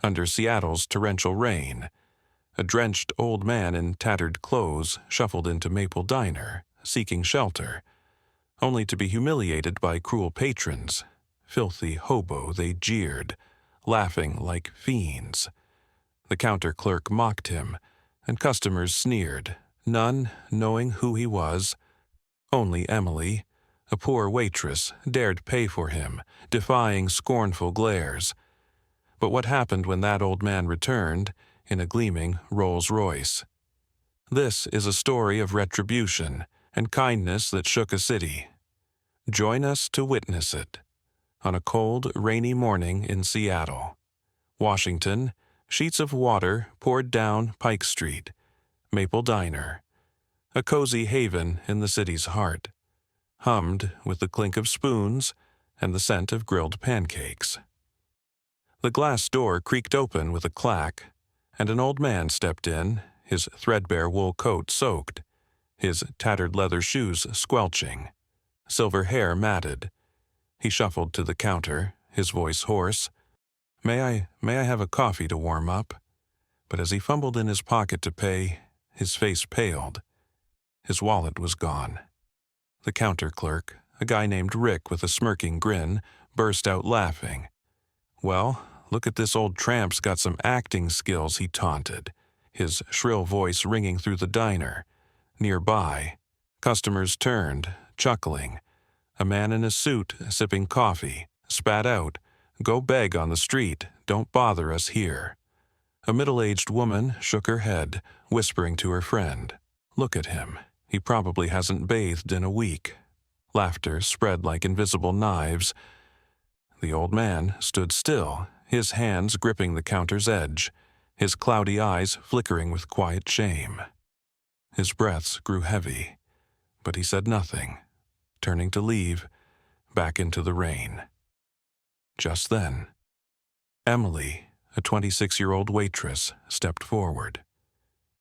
under Seattle's torrential rain. A drenched old man in tattered clothes shuffled into Maple Diner, seeking shelter, only to be humiliated by cruel patrons. Filthy hobo, they jeered, laughing like fiends. The counter clerk mocked him, and customers sneered, none knowing who he was. Only Emily, a poor waitress, dared pay for him, defying scornful glares. But what happened when that old man returned in a gleaming Rolls-Royce? This is a story of retribution and kindness that shook a city. Join us to witness it. On a cold, rainy morning in Seattle, Washington, sheets of water poured down Pike Street. Maple Diner, a cozy haven in the city's heart, hummed with the clink of spoons and the scent of grilled pancakes. The glass door creaked open with a clack, and an old man stepped in, his threadbare wool coat soaked, his tattered leather shoes squelching, silver hair matted. He shuffled to the counter, his voice hoarse. May I have a coffee to warm up?" But as he fumbled in his pocket to pay, his face paled. His wallet was gone. The counter clerk, a guy named Rick with a smirking grin, burst out laughing. "Well, look at this old tramp's got some acting skills," he taunted, his shrill voice ringing through the diner. Nearby, customers turned, chuckling. A man in a suit, sipping coffee, spat out, "Go beg on the street, don't bother us here." A middle-aged woman shook her head, whispering to her friend, "Look at him, he probably hasn't bathed in a week." Laughter spread like invisible knives. The old man stood still, his hands gripping the counter's edge, his cloudy eyes flickering with quiet shame. His breaths grew heavy, but he said nothing, turning to leave, back into the rain. Just then, Emily, a 26-year-old waitress, stepped forward.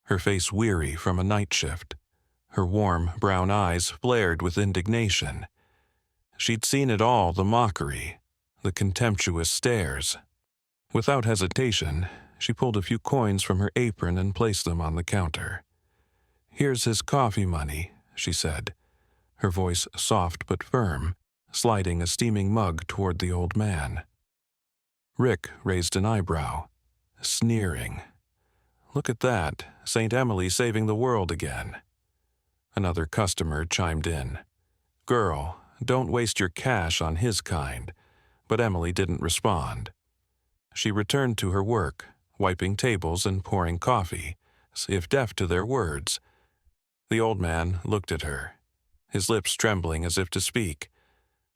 Her face weary from a night shift, her warm brown eyes flared with indignation. She'd seen it all, the mockery, the contemptuous stares. Without hesitation, she pulled a few coins from her apron and placed them on the counter. "Here's his coffee money," she said, her voice soft but firm, sliding a steaming mug toward the old man. Rick raised an eyebrow, sneering. "Look at that, St. Emily saving the world again." Another customer chimed in. "Girl, don't waste your cash on his kind," but Emily didn't respond. She returned to her work, wiping tables and pouring coffee, as if deaf to their words. The old man looked at her, his lips trembling as if to speak,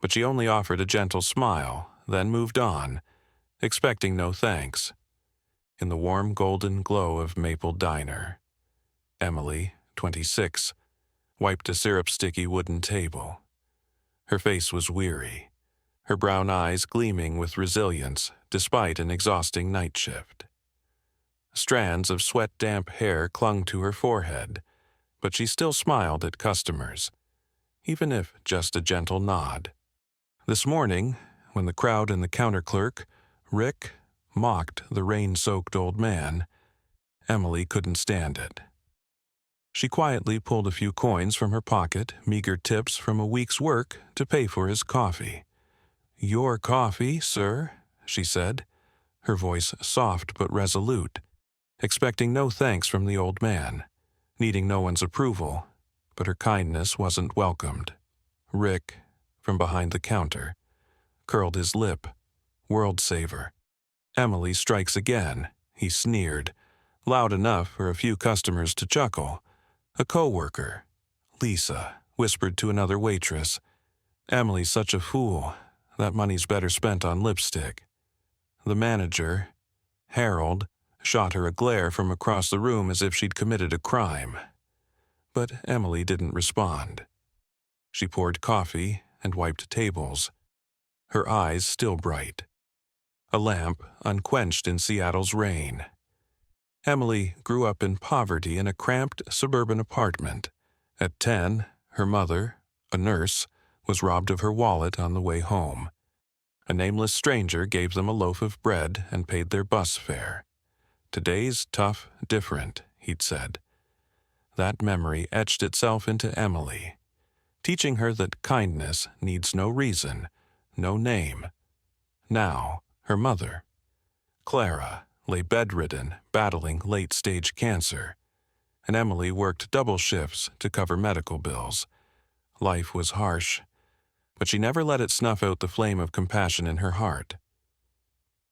but she only offered a gentle smile, then moved on, expecting no thanks. In the warm golden glow of Maple Diner, Emily, 26, wiped a syrup-sticky wooden table. Her face was weary, her brown eyes gleaming with resilience despite an exhausting night shift. Strands of sweat-damp hair clung to her forehead, but she still smiled at customers, even if just a gentle nod. This morning, when the crowd and the counter clerk, Rick, mocked the rain-soaked old man, Emily couldn't stand it. She quietly pulled a few coins from her pocket, meager tips from a week's work, to pay for his coffee. "Your coffee, sir," she said, her voice soft but resolute, expecting no thanks from the old man, needing no one's approval, but her kindness wasn't welcomed. Rick, from behind the counter, curled his lip. "World saver. Emily strikes again," he sneered, loud enough for a few customers to chuckle. A co-worker, Lisa, whispered to another waitress, "Emily's such a fool. That money's better spent on lipstick." The manager, Harold, shot her a glare from across the room as if she'd committed a crime. But Emily didn't respond. She poured coffee and wiped tables, her eyes still bright. A lamp unquenched in Seattle's rain. Emily grew up in poverty in a cramped suburban apartment. At 10, her mother, a nurse, was robbed of her wallet on the way home. A nameless stranger gave them a loaf of bread and paid their bus fare. "Today's tough, different," he'd said. That memory etched itself into Emily, teaching her that kindness needs no reason, no name. Now, her mother, Clara, lay bedridden, battling late-stage cancer, and Emily worked double shifts to cover medical bills. Life was harsh, but she never let it snuff out the flame of compassion in her heart.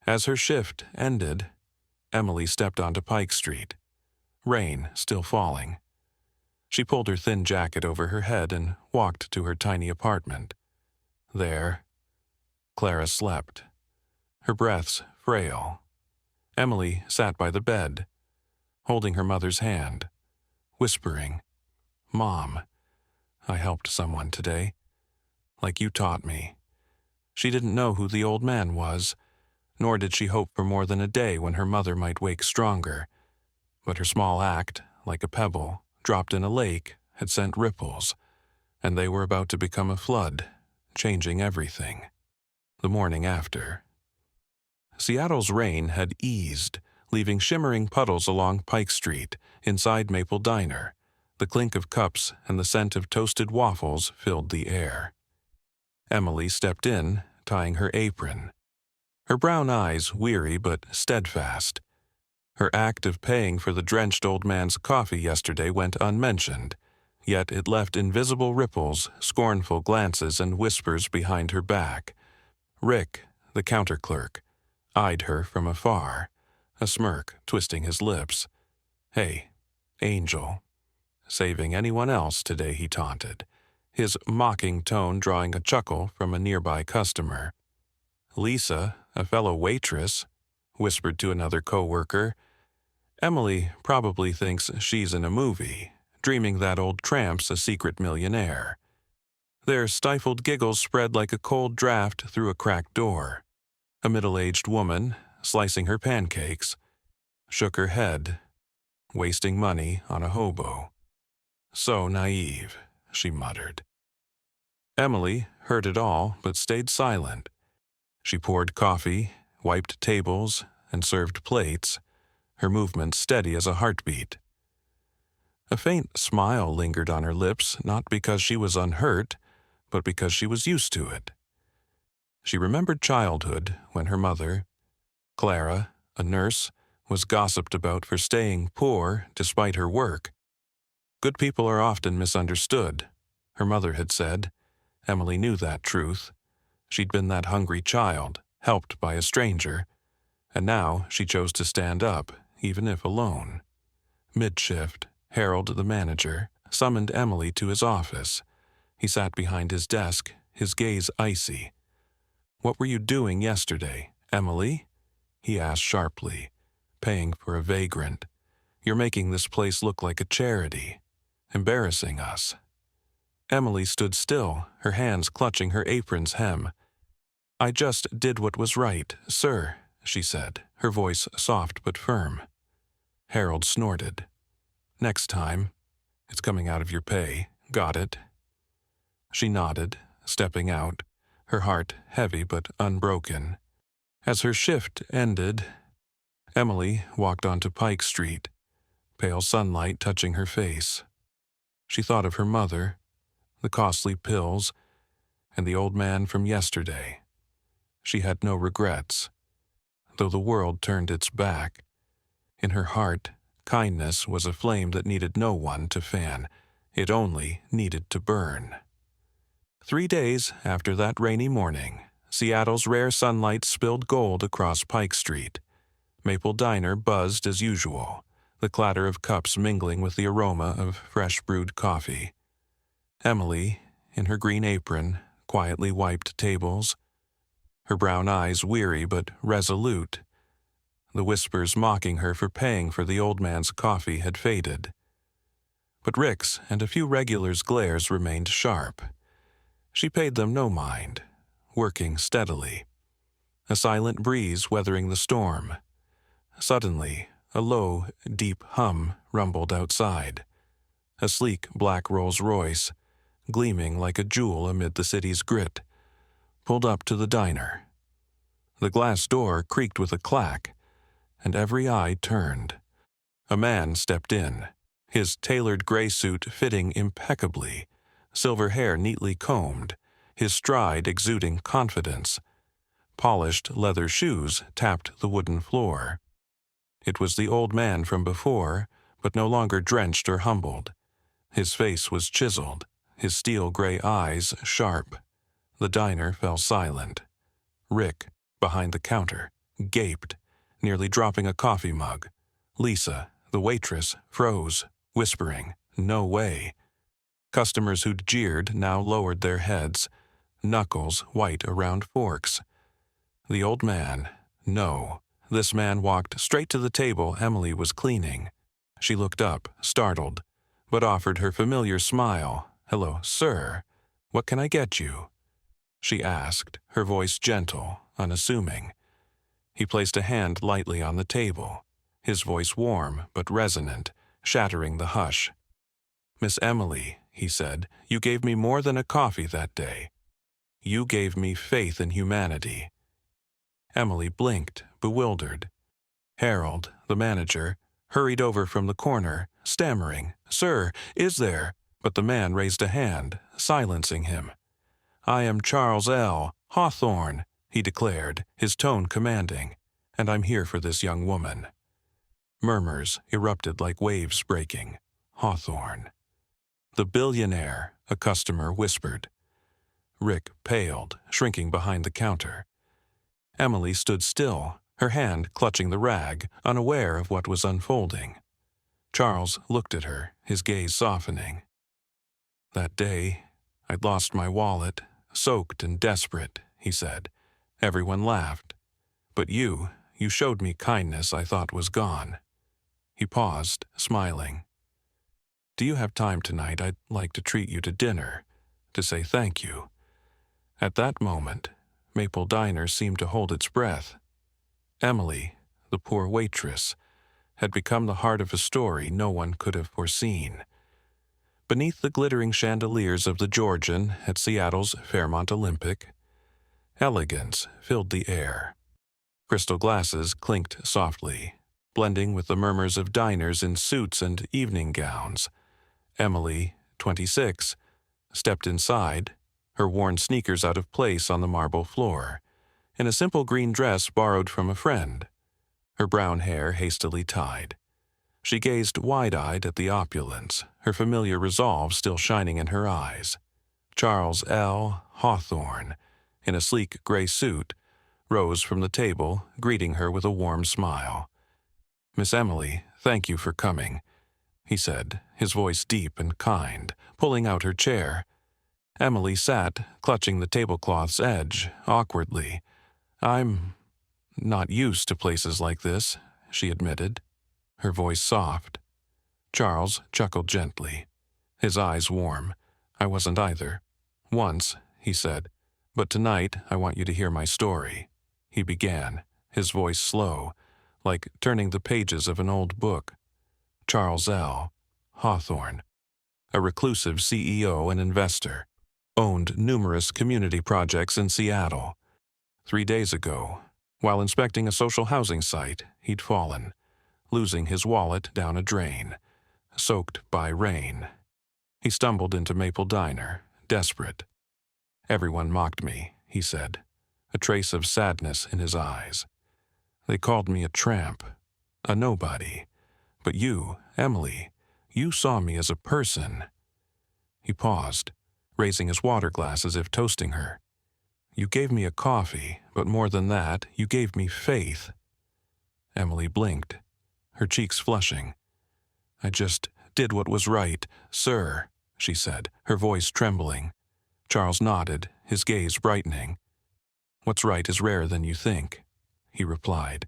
As her shift ended, Emily stepped onto Pike Street, rain still falling. She pulled her thin jacket over her head and walked to her tiny apartment. There, Clara slept, her breaths frail. Emily sat by the bed, holding her mother's hand, whispering, "Mom, I helped someone today, like you taught me." She didn't know who the old man was, nor did she hope for more than a day when her mother might wake stronger. But her small act, like a pebble, dropped in a lake, had sent ripples, and they were about to become a flood, changing everything. The morning after. Seattle's rain had eased, leaving shimmering puddles along Pike Street, inside Maple Diner. The clink of cups and the scent of toasted waffles filled the air. Emily stepped in, tying her apron, her brown eyes weary but steadfast. Her act of paying for the drenched old man's coffee yesterday went unmentioned, yet it left invisible ripples, scornful glances, and whispers behind her back. Rick, the counter clerk, eyed her from afar, a smirk twisting his lips. "Hey, Angel." Saving anyone else today, he taunted, his mocking tone drawing a chuckle from a nearby customer. "Lisa, a fellow waitress," whispered to another co-worker. "Emily probably thinks she's in a movie, dreaming that old tramp's a secret millionaire." Their stifled giggles spread like a cold draft through a cracked door. A middle-aged woman, slicing her pancakes, shook her head, wasting money on a hobo. "So naive," she muttered. Emily heard it all but stayed silent. She poured coffee, wiped tables, and served plates, her movements steady as a heartbeat. A faint smile lingered on her lips, not because she was unhurt, but because she was used to it. She remembered childhood when her mother, Clara, a nurse, was gossiped about for staying poor despite her work. Good people are often misunderstood, her mother had said. Emily knew that truth. She'd been that hungry child, helped by a stranger, and now she chose to stand up, even if alone. Mid-shift, Harold, the manager, summoned Emily to his office. He sat behind his desk, his gaze icy. "What were you doing yesterday, Emily?" he asked sharply, paying for a vagrant. "You're making this place look like a charity, embarrassing us." Emily stood still, her hands clutching her apron's hem. "I just did what was right, sir," she said, her voice soft but firm. Harold snorted. "Next time, it's coming out of your pay. Got it?" She nodded, stepping out, her heart heavy but unbroken. As her shift ended, Emily walked onto Pike Street, pale sunlight touching her face. She thought of her mother, the costly pills, and the old man from yesterday. She had no regrets, though the world turned its back. In her heart, kindness was a flame that needed no one to fan. It only needed to burn. 3 days after that rainy morning, Seattle's rare sunlight spilled gold across Pike Street. Maple Diner buzzed as usual, the clatter of cups mingling with the aroma of fresh brewed coffee. Emily, in her green apron, quietly wiped tables, her brown eyes weary but resolute. The whispers mocking her for paying for the old man's coffee had faded. But Rick's and a few regulars' glares remained sharp. She paid them no mind, working steadily. A silent breeze weathering the storm. Suddenly, a low, deep hum rumbled outside. A sleek black Rolls-Royce, gleaming like a jewel amid the city's grit, pulled up to the diner, The glass door creaked with a clack, and every eye turned. A man stepped in, his tailored gray suit fitting impeccably, silver hair neatly combed, his stride exuding confidence. Polished leather shoes tapped the wooden floor. It was the old man from before, but no longer drenched or humbled. His face was chiseled, his steel-gray eyes sharp. The diner fell silent. Rick, behind the counter, gaped, nearly dropping a coffee mug. Lisa, the waitress, froze, whispering, "No way." Customers who'd jeered now lowered their heads, knuckles white around forks. The old man, no. This man walked straight to the table Emily was cleaning. She looked up, startled, but offered her familiar smile. "Hello, sir. What can I get you?" she asked, her voice gentle, unassuming. He placed a hand lightly on the table, his voice warm but resonant, shattering the hush. "Miss Emily," he said, "you gave me more than a coffee that day. You gave me faith in humanity." Emily blinked, bewildered. Harold, the manager, hurried over from the corner, stammering, "Sir, is there?" But the man raised a hand, silencing him. "I am Charles L. Hawthorne," he declared, his tone commanding, "and I'm here for this young woman." Murmurs erupted like waves breaking. Hawthorne. "The billionaire," a customer whispered. Rick paled, shrinking behind the counter. Emily stood still, her hand clutching the rag, unaware of what was unfolding. Charles looked at her, his gaze softening. "That day, I'd lost my wallet, soaked and desperate," he said. "Everyone laughed. But you showed me kindness I thought was gone." He paused, smiling. "Do you have time tonight? I'd like to treat you to dinner, to say thank you." At that moment, Maple Diner seemed to hold its breath. Emily, the poor waitress, had become the heart of a story no one could have foreseen. Beneath the glittering chandeliers of the Georgian at Seattle's Fairmont Olympic, elegance filled the air. Crystal glasses clinked softly, blending with the murmurs of diners in suits and evening gowns. Emily, 26, stepped inside, her worn sneakers out of place on the marble floor, in a simple green dress borrowed from a friend, her brown hair hastily tied. She gazed wide-eyed at the opulence, her familiar resolve still shining in her eyes. Charles L. Hawthorne, in a sleek gray suit, rose from the table, greeting her with a warm smile. "Miss Emily, thank you for coming," he said, his voice deep and kind, pulling out her chair. Emily sat, clutching the tablecloth's edge, awkwardly. "I'm not used to places like this," she admitted, her voice soft. Charles chuckled gently, his eyes warm. "I wasn't either. Once," he said, "but tonight I want you to hear my story." He began, his voice slow, like turning the pages of an old book. Charles L. Hawthorne, a reclusive CEO and investor, owned numerous community projects in Seattle. 3 days ago, while inspecting a social housing site, he'd fallen, losing his wallet down a drain, soaked by rain. He stumbled into Maple Diner, desperate. "Everyone mocked me," he said, a trace of sadness in his eyes. "They called me a tramp, a nobody. But you, Emily, you saw me as a person." He paused, raising his water glass as if toasting her. "You gave me a coffee, but more than that, you gave me faith." Emily blinked, her cheeks flushing. "I just did what was right, sir," she said, her voice trembling. Charles nodded, his gaze brightening. "What's right is rarer than you think," he replied.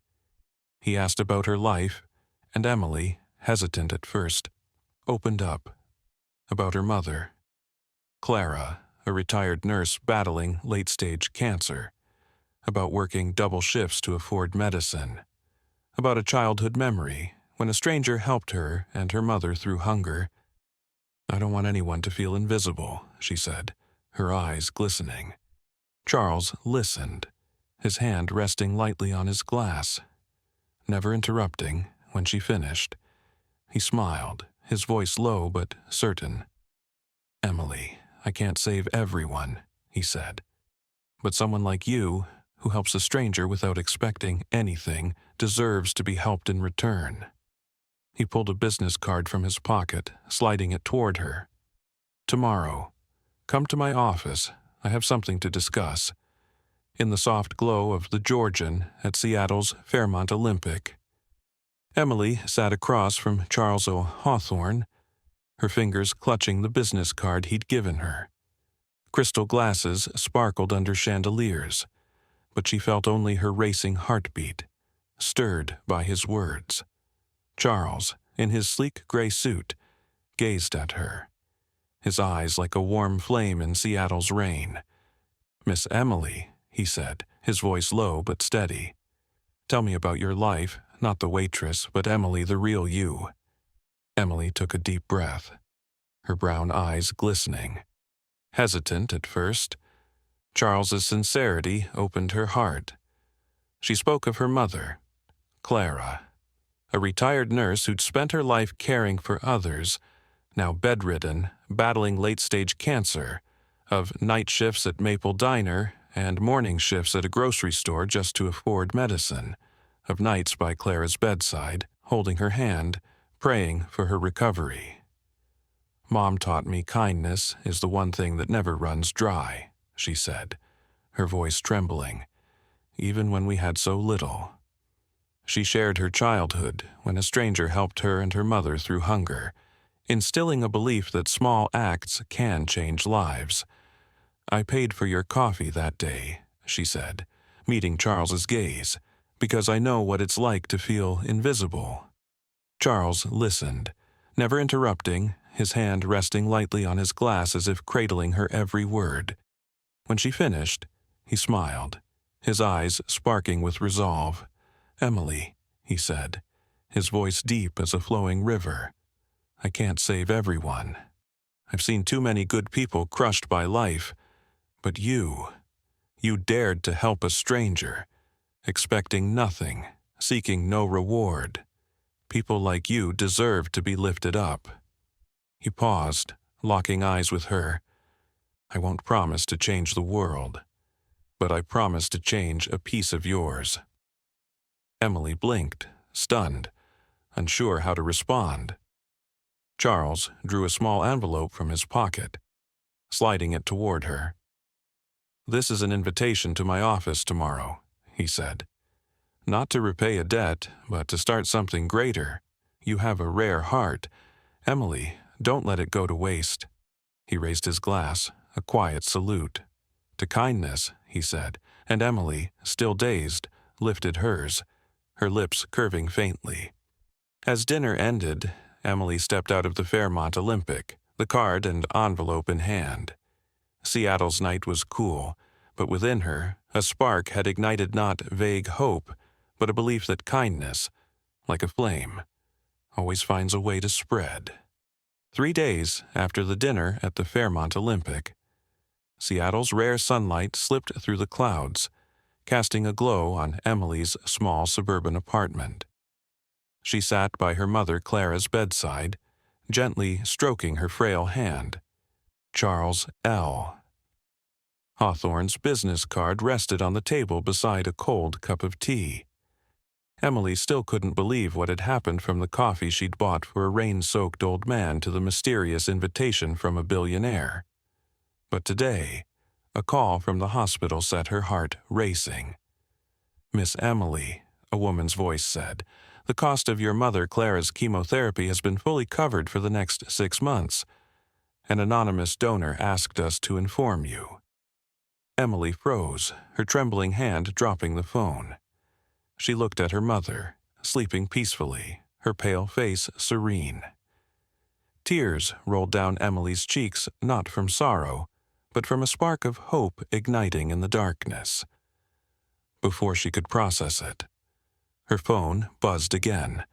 He asked about her life, and Emily, hesitant at first, opened up. About her mother, Clara, a retired nurse battling late-stage cancer. About working double shifts to afford medicine. About a childhood memory, when a stranger helped her and her mother through hunger. "I don't want anyone to feel invisible," she said, her eyes glistening. Charles listened, his hand resting lightly on his glass. Never interrupting, when she finished, he smiled, his voice low but certain. "Emily, I can't save everyone," he said. "But someone like you, who helps a stranger without expecting anything, deserves to be helped in return." He pulled a business card from his pocket, sliding it toward her. "Tomorrow, come to my office. I have something to discuss." In the soft glow of the Georgian at Seattle's Fairmont Olympic. Emily sat across from Charles O. Hawthorne, her fingers clutching the business card he'd given her. Crystal glasses sparkled under chandeliers, but she felt only her racing heartbeat, stirred by his words. Charles, in his sleek gray suit, gazed at her, his eyes like a warm flame in Seattle's rain. "Miss Emily," he said, his voice low but steady. "Tell me about your life, not the waitress, but Emily, the real you." Emily took a deep breath, her brown eyes glistening. Hesitant at first, Charles's sincerity opened her heart. She spoke of her mother, Clara, a retired nurse who'd spent her life caring for others, now bedridden, battling late-stage cancer, of night shifts at Maple Diner and morning shifts at a grocery store just to afford medicine, of nights by Clara's bedside, holding her hand, praying for her recovery. "Mom taught me kindness is the one thing that never runs dry," she said, her voice trembling, "even when we had so little." She shared her childhood when a stranger helped her and her mother through hunger, instilling a belief that small acts can change lives. "I paid for your coffee that day," she said, meeting Charles's gaze, "because I know what it's like to feel invisible." Charles listened, never interrupting, his hand resting lightly on his glass as if cradling her every word. When she finished, he smiled, his eyes sparking with resolve. "Emily," he said, his voice deep as a flowing river, "I can't save everyone. I've seen too many good people crushed by life, but you dared to help a stranger, expecting nothing, seeking no reward. People like you deserve to be lifted up." He paused, locking eyes with her. "I won't promise to change the world, but I promise to change a piece of yours." Emily blinked, stunned, unsure how to respond. Charles drew a small envelope from his pocket, sliding it toward her. "This is an invitation to my office tomorrow," he said. "Not to repay a debt, but to start something greater. You have a rare heart. Emily, don't let it go to waste." He raised his glass, a quiet salute. "To kindness," he said, and Emily, still dazed, lifted hers, her lips curving faintly. As dinner ended, Emily stepped out of the Fairmont Olympic, the card and envelope in hand. Seattle's night was cool, but within her, a spark had ignited not vague hope, but a belief that kindness, like a flame, always finds a way to spread. 3 days after the dinner at the Fairmont Olympic, Seattle's rare sunlight slipped through the clouds, casting a glow on Emily's small suburban apartment. She sat by her mother Clara's bedside, gently stroking her frail hand. Charles L. Hawthorne's business card rested on the table beside a cold cup of tea. Emily still couldn't believe what had happened from the coffee she'd bought for a rain-soaked old man to the mysterious invitation from a billionaire. But today, a call from the hospital set her heart racing. "Miss Emily," a woman's voice said, "the cost of your mother Clara's chemotherapy has been fully covered for the next 6 months. An anonymous donor asked us to inform you." Emily froze, her trembling hand dropping the phone. She looked at her mother, sleeping peacefully, her pale face serene. Tears rolled down Emily's cheeks not from sorrow, but from a spark of hope igniting in the darkness. Before she could process it, her phone buzzed again.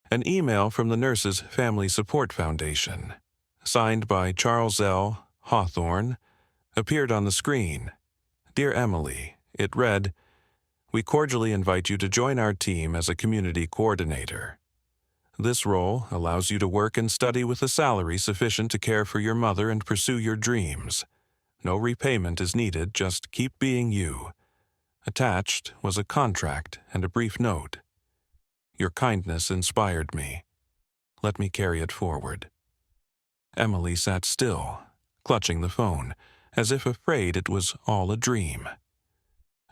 An email from the Nurses Family Support Foundation, signed by Charles L. Hawthorne, appeared on the screen. "Dear Emily," it read, We cordially invite you to join our team as a community coordinator. This role allows you to work and study with a salary sufficient to care for your mother and pursue your dreams. No repayment is needed, just keep being you. Attached was a contract and a brief note. Your kindness inspired me. Let me carry it forward. Emily sat still, clutching the phone, as if afraid it was all a dream.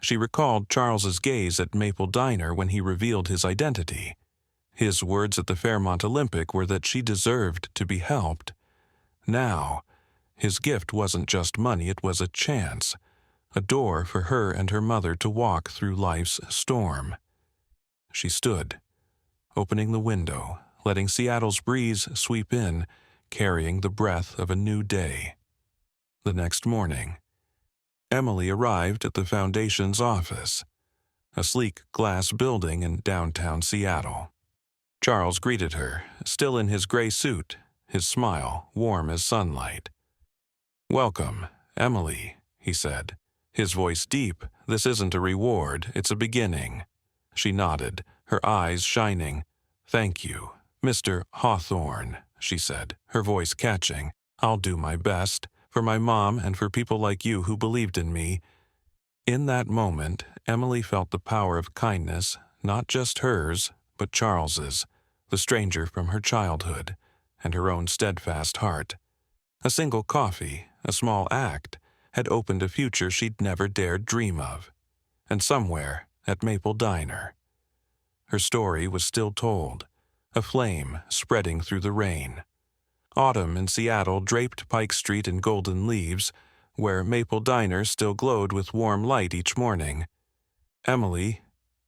She recalled Charles's gaze at Maple Diner when he revealed his identity. His words at the Fairmont Olympic were that she deserved to be helped. Now, his gift wasn't just money, it was a chance, a door for her and her mother to walk through life's storm. She stood, opening the window, letting Seattle's breeze sweep in, carrying the breath of a new day. The next morning, Emily arrived at the Foundation's office, a sleek glass building in downtown Seattle. Charles greeted her, still in his gray suit, his smile warm as sunlight. "Welcome, Emily," he said, his voice deep. "This isn't a reward, it's a beginning." She nodded, her eyes shining. "Thank you, Mr. Hawthorne," she said, her voice catching. "I'll do my best, for my mom and for people like you who believed in me." In that moment, Emily felt the power of kindness, not just hers, but Charles's, the stranger from her childhood, and her own steadfast heart. A single coffee, a small act, had opened a future she'd never dared dream of. And somewhere, at Maple Diner, her story was still told, a flame spreading through the rain. Autumn in Seattle draped Pike Street in golden leaves, where Maple Diner still glowed with warm light each morning. Emily,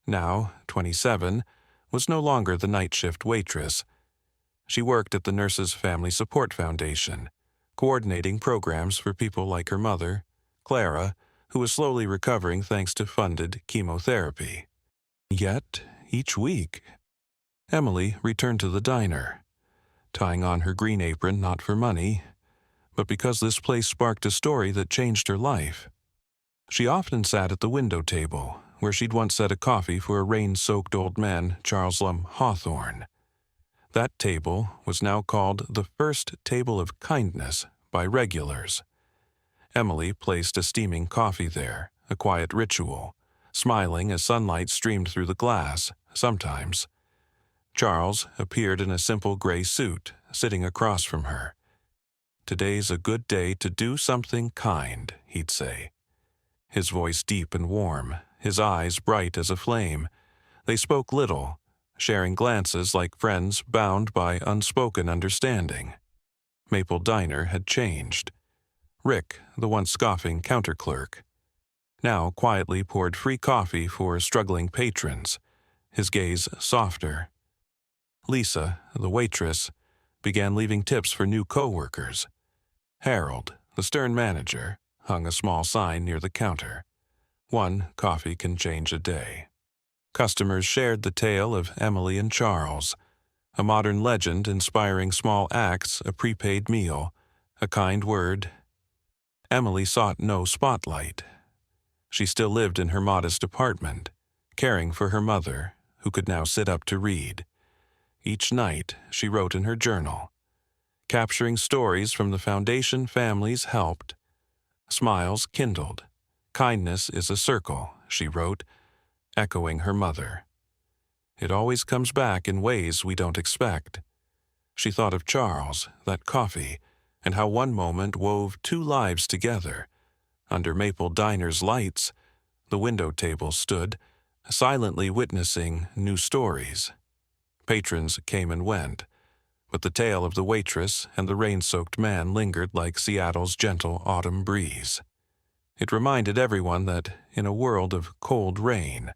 now 27, was no longer the night shift waitress. She worked at the Nurses Family Support Foundation, coordinating programs for people like her mother, Clara, who was slowly recovering thanks to funded chemotherapy. Yet, each week, Emily returned to the diner, tying on her green apron not for money, but because this place sparked a story that changed her life. She often sat at the window table, where she'd once set a coffee for a rain-soaked old man, Charles Hawthorne. That table was now called the First Table of Kindness by regulars. Emily placed a steaming coffee there, a quiet ritual, smiling as sunlight streamed through the glass, sometimes. Charles appeared in a simple gray suit, sitting across from her. "Today's a good day to do something kind," he'd say. His voice deep and warm, his eyes bright as a flame. They spoke little, sharing glances like friends bound by unspoken understanding. Maple Diner had changed. Rick, the once scoffing counter clerk, now quietly poured free coffee for struggling patrons, his gaze softer. Lisa, the waitress, began leaving tips for new co-workers. Harold, the stern manager, hung a small sign near the counter. "One coffee can change a day." Customers shared the tale of Emily and Charles, a modern legend inspiring small acts, a prepaid meal, a kind word. Emily sought no spotlight. She still lived in her modest apartment, caring for her mother, who could now sit up to read. Each night, she wrote in her journal, capturing stories from the Foundation families helped. Smiles kindled. "Kindness is a circle," she wrote, echoing her mother. "It always comes back in ways we don't expect." She thought of Charles, that coffee, and how one moment wove two lives together. Under Maple Diner's lights, the window table stood, silently witnessing new stories. Patrons came and went, but the tale of the waitress and the rain-soaked man lingered like Seattle's gentle autumn breeze. It reminded everyone that, in a world of cold rain,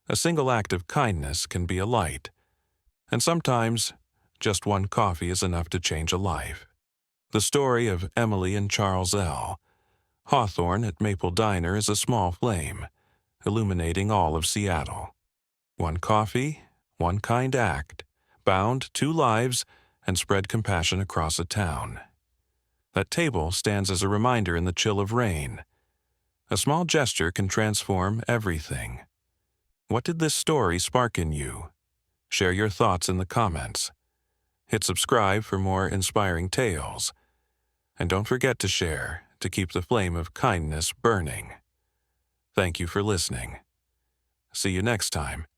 a single act of kindness can be a light, and sometimes just one coffee is enough to change a life. The story of Emily and Charles L. Hawthorne at Maple Diner is a small flame, illuminating all of Seattle. One coffee, one kind act, bound two lives, and spread compassion across a town. That table stands as a reminder in the chill of rain. A small gesture can transform everything. What did this story spark in you? Share your thoughts in the comments. Hit subscribe for more inspiring tales. And don't forget to share to keep the flame of kindness burning. Thank you for listening. See you next time.